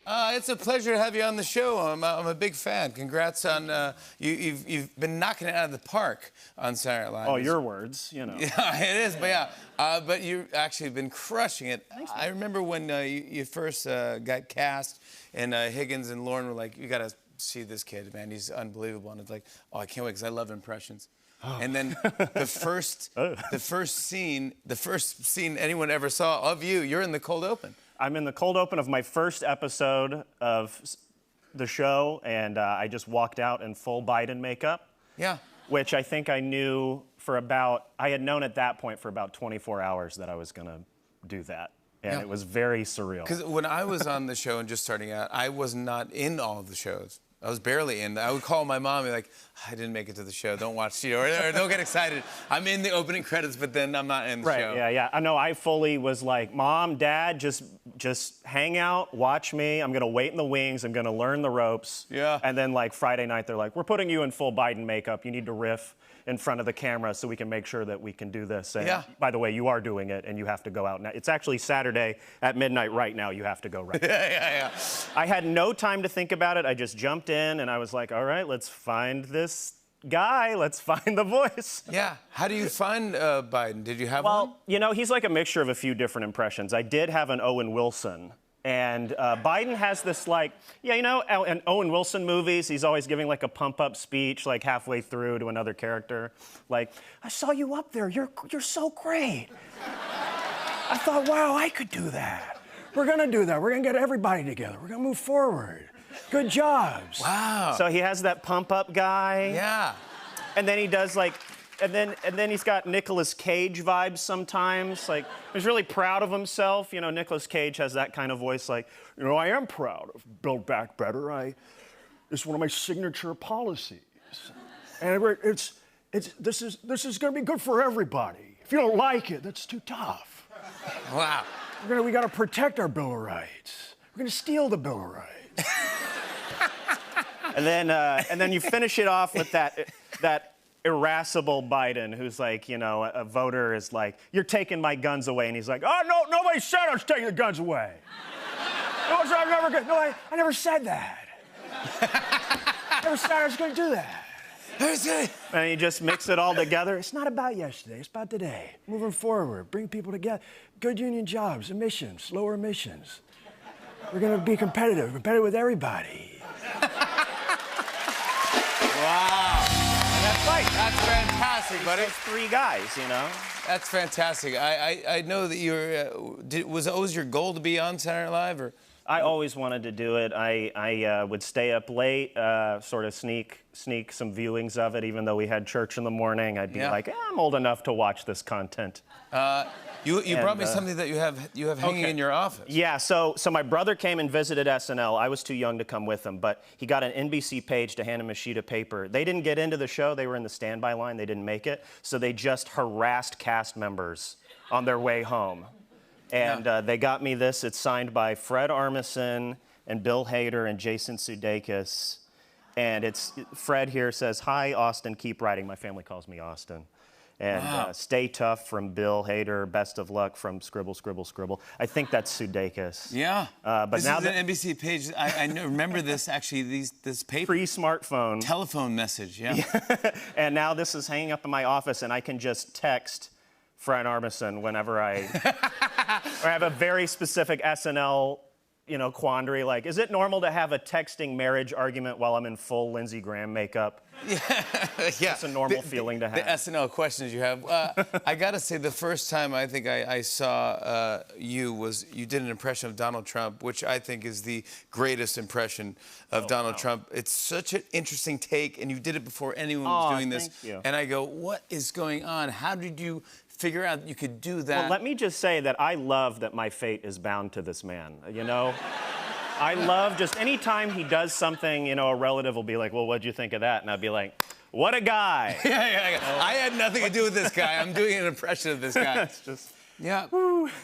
It's a pleasure to have you on the show. I'm a big fan. Congrats on you've been knocking it out of the park on Saturday Night Live. Oh, your words, you know. Yeah, it is, but yeah. But you've actually been crushing it. Thanks, I remember when you first got cast, and Higgins and Lauren were like, "You got to see this kid, man. He's unbelievable." And it's like, "Oh, I can't wait because I love impressions." Oh. And then the first scene anyone ever saw of you, you're in the cold open. I'm in the cold open of my first episode of the show, and I just walked out in full Biden makeup. Yeah. Which I think I knew I had known at that point for about 24 hours that I was gonna do that. And It was very surreal. Because when I was on the show and just starting out, I was not in all of the shows. I was barely in. I would call my mom and be like, I didn't make it to the show. Don't watch the show. Or don't get excited. I'm in the opening credits, but then I'm not in the show. Right, yeah. I know I fully was like, Mom, Dad, just hang out, watch me. I'm going to wait in the wings. I'm going to learn the ropes. Yeah. And then like Friday night, they're like, we're putting you in full Biden makeup. You need to riff in front of the camera so we can make sure that we can do this. And by the way, you are doing it, and you have to go out now. It's actually Saturday at midnight right now. You have to go right now. Yeah. I had no time to think about it. I just jumped in, and I was like, all right, let's find this guy. Let's find the voice. Yeah. How do you find Biden? Did you have one? Well, you know, he's like a mixture of a few different impressions. I did have an Owen Wilson. And Biden has this like, you know, in Owen Wilson movies, he's always giving like a pump-up speech like halfway through to another character. Like, I saw you up there, you're so great. I thought, wow, I could do that. We're gonna do that, we're gonna get everybody together, we're gonna move forward. Good jobs. Wow. So he has that pump-up guy. Yeah. And then he does like, and then he's got Nicolas Cage vibes sometimes. Like, he's really proud of himself. You know, Nicolas Cage has that kind of voice like, you know, I am proud of Build Back Better. It's one of my signature policies. And this is gonna be good for everybody. If you don't like it, that's too tough. Wow. We gotta protect our Bill of Rights. We're gonna steal the Bill of Rights. and then you finish it off with that irascible Biden who's like, you know, a voter is like, you're taking my guns away. And he's like, oh, no, nobody said I was taking the guns away. I never said that. I never said I was going to do that. And you just mix it all together. It's not about yesterday. It's about today. Moving forward, bring people together. Good union jobs, emissions, lower emissions. We're going to be competitive with everybody. Wow. That's fantastic, buddy. Those three guys, you know. That's fantastic. I know that was it always your goal to be on Saturday Night Live, or? I always wanted to do it. I would stay up late, sort of sneak some viewings of it, even though we had church in the morning. I'd be like, I'm old enough to watch this content. You brought me something that you have hanging in your office. Yeah, so my brother came and visited SNL. I was too young to come with him, but he got an NBC page to hand him a sheet of paper. They didn't get into the show. They were in the standby line. They didn't make it. So they just harassed cast members on their way home. And they got me this. It's signed by Fred Armisen and Bill Hader and Jason Sudeikis. And Fred here says, hi, Austin, keep writing. My family calls me Austin. And stay tough from Bill Hader. Best of luck from Scribble, Scribble, Scribble. I think that's Sudeikis. Yeah. But this now is an NBC page. I remember this, actually, this paper. Pre-smartphone. Telephone message, yeah. And now this is hanging up in my office, and I can just text Fred Armisen whenever I have a very specific SNL, you know, quandary. Like, is it normal to have a texting marriage argument while I'm in full Lindsey Graham makeup? Yeah. It's a normal feeling to have. The SNL questions you have. I gotta say, the first time I think I saw you did an impression of Donald Trump, which I think is the greatest impression of Donald Trump. It's such an interesting take, and you did it before anyone was doing this. Thank you. And I go, what is going on? How did you figure out you could do that? Well, let me just say that I love that my fate is bound to this man, you know? I love just any time he does something, you know, a relative will be like, well, what'd you think of that? And I'd be like, what a guy. Yeah. I had nothing to do with this guy. I'm doing an impression of this guy. It's just... Yeah,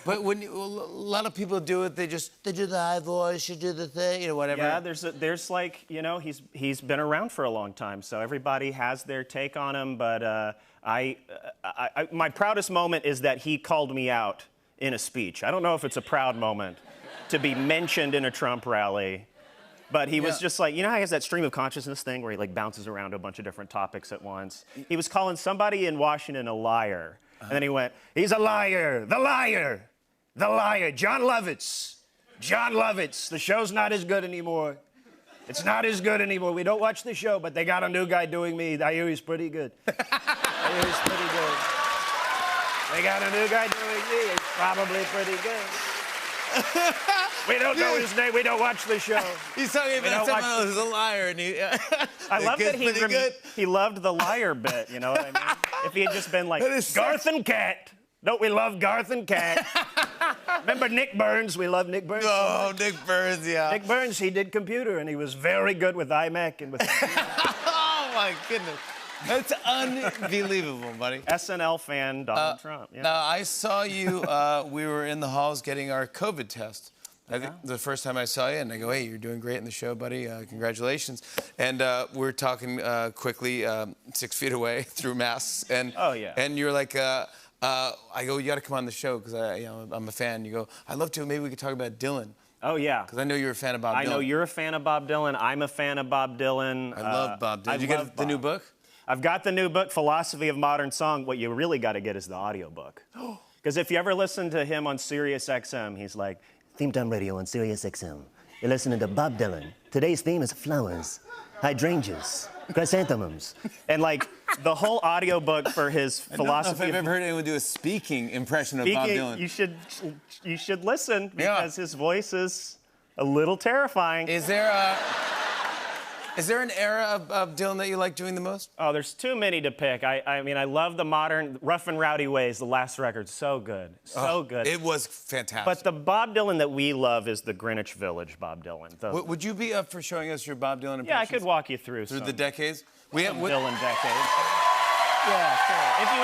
but when a lot of people do it, they do the high voice, you do the thing, you know, whatever. Yeah, there's like, you know, he's been around for a long time, so everybody has their take on him. But my proudest moment is that he called me out in a speech. I don't know if it's a proud moment, to be mentioned in a Trump rally. But he was Yeah. just like, you know how he has that stream of consciousness thing where he like bounces around a bunch of different topics at once? He was calling somebody in Washington a liar. And then he went, he's a liar, the liar, the liar, John Lovitz. John Lovitz, the show's not as good anymore. It's not as good anymore. We don't watch the show, but they got a new guy doing me. I hear he's pretty good. I hear he's pretty good. They got a new guy doing me. He's probably pretty good. We don't know his name. We don't watch the show. He's talking about someone else who's a liar, and he. I love that he loved the liar bit. You know what I mean? If he had just been like Garth and Cat. Don't we love Garth and Cat? Remember Nick Burns? We love Nick Burns. Oh, Nick Burns, yeah. Nick Burns, he did computer, and he was very good with iMac and with. Oh my goodness, that's unbelievable, buddy. SNL fan Donald Trump. Yeah. Now I saw you. We were in the halls getting our COVID test. I think the first time I saw you, and I go, "Hey, you're doing great in the show, buddy. Congratulations!" And we're talking quickly, 6 feet away through masks, and and you're like. I go, you got to come on the show because I'm a fan. You go, I'd love to. Maybe we could talk about Dylan. Oh yeah. Because I know you're a fan of Bob Dylan. I know you're a fan of Bob Dylan. I'm a fan of Bob Dylan. I love Bob Dylan. Did you get the new book? I've got the new book, Philosophy of Modern Song. What you really got to get is the audiobook. Because if you ever listen to him on Sirius XM, he's like, Theme Time Radio on Sirius XM. You're listening to Bob Dylan. Today's theme is flowers, hydrangeas, chrysanthemums. And like the whole audiobook for his philosophy. I don't know if I've ever heard anyone do a speaking impression of Bob Dylan. You should listen because his voice is a little terrifying. Is there an era of Dylan that you like doing the most? Oh, there's too many to pick. I mean, I love the modern, Rough and Rowdy Ways, the last record. So good. So good. It was fantastic. But the Bob Dylan that we love is the Greenwich Village Bob Dylan. Would you be up for showing us your Bob Dylan impressions? Yeah, I could walk you through the decades. We have Dylan decades. Yeah, sure. If you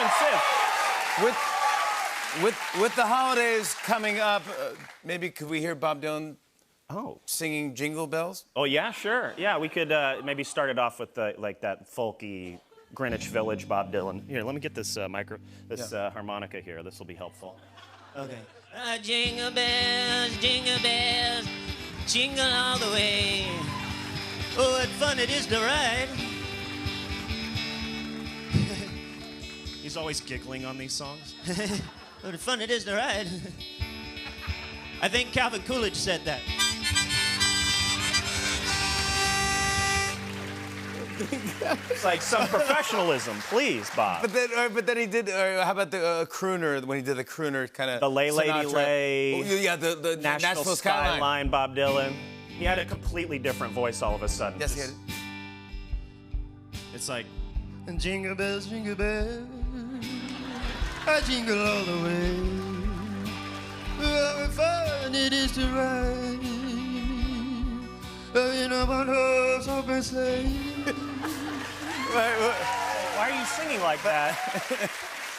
insist. With the holidays coming up, maybe could we hear Bob Dylan singing Jingle Bells? Oh, yeah, sure. Yeah, we could maybe start it off with that folky Greenwich Village Bob Dylan. Here, let me get this harmonica here. This will be helpful. Okay. Jingle bells, jingle all the way. Oh, what fun it is to ride. He's always giggling on these songs. What fun it is to ride. I think Calvin Coolidge said that. It's like some professionalism, please, Bob. But then he did. How about the crooner when he did the crooner kind of? The Lay Lady Lay. Oh, yeah, the Nashville Skyline. Bob Dylan. He had a completely different voice all of a sudden. Yes, he had. It's like. Jingle bells, I jingle all the way. What fun it is to ride in a one-horse open sleigh. Why are you singing like that?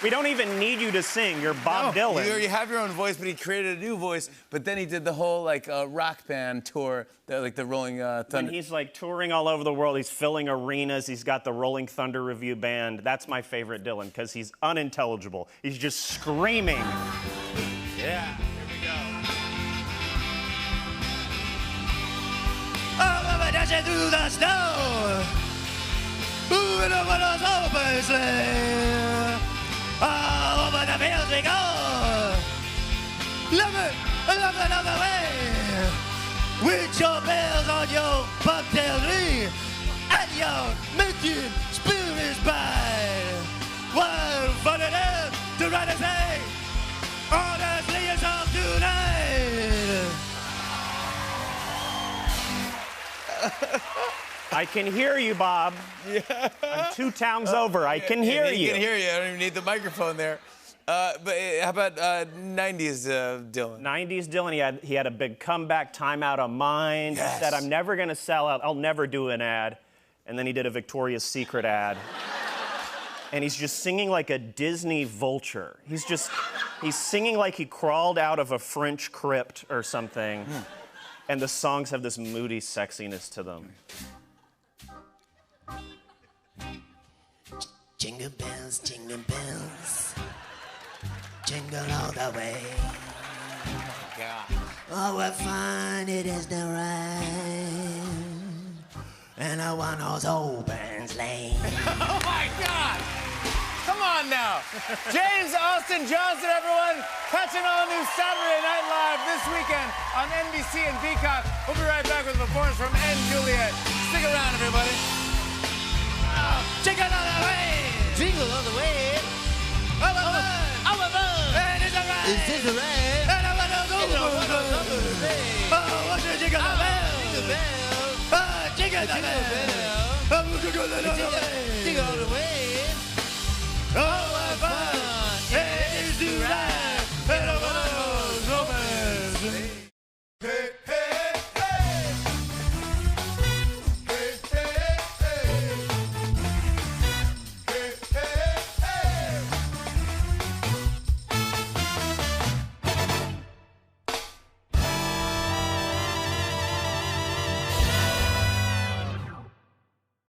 We don't even need you to sing. You're Bob Dylan. You have your own voice, but he created a new voice. But then he did the whole rock band tour, like the Rolling Thunder. And he's like touring all over the world. He's filling arenas. He's got the Rolling Thunder Review Band. That's my favorite Dylan because he's unintelligible. He's just screaming. Yeah, here we go. Oh, we're dashing through the snow. Ooh, in a one-horse open sleigh. Oh, over the fields we go. Love it, love the way. With your bells on your bobtail ring and your making spirits bright. What fun it is to ride a sleigh on a sleigh song tonight. I can hear you, Bob. Yeah. I'm 2 towns over. I can hear you. He can hear you. I don't even need the microphone there. But how about 90s Dylan? 90s Dylan, he had a big comeback, Time Out of Mind. Yes. He said, I'm never going to sell out. I'll never do an ad. And then he did a Victoria's Secret ad. And he's just singing like a Disney vulture. He's singing like he crawled out of a French crypt or something. And the songs have this moody sexiness to them. Jingle bells, jingle bells, jingle all the way. Yeah. Oh, I find it is the rain, and I want those open lanes. Oh my God! Come on now. James Austin Johnson, everyone. Catch an all-new Saturday Night Live this weekend on NBC and Peacock. We'll be right back with a performance from N. Juliet. Stick around, everybody. Jingle all the way. Jingle all the way. Over, and it's a rain. Is this the rain? And I want those open lanes. Oh, what's the jingle bell? Jingle the bell. Jingle the bell.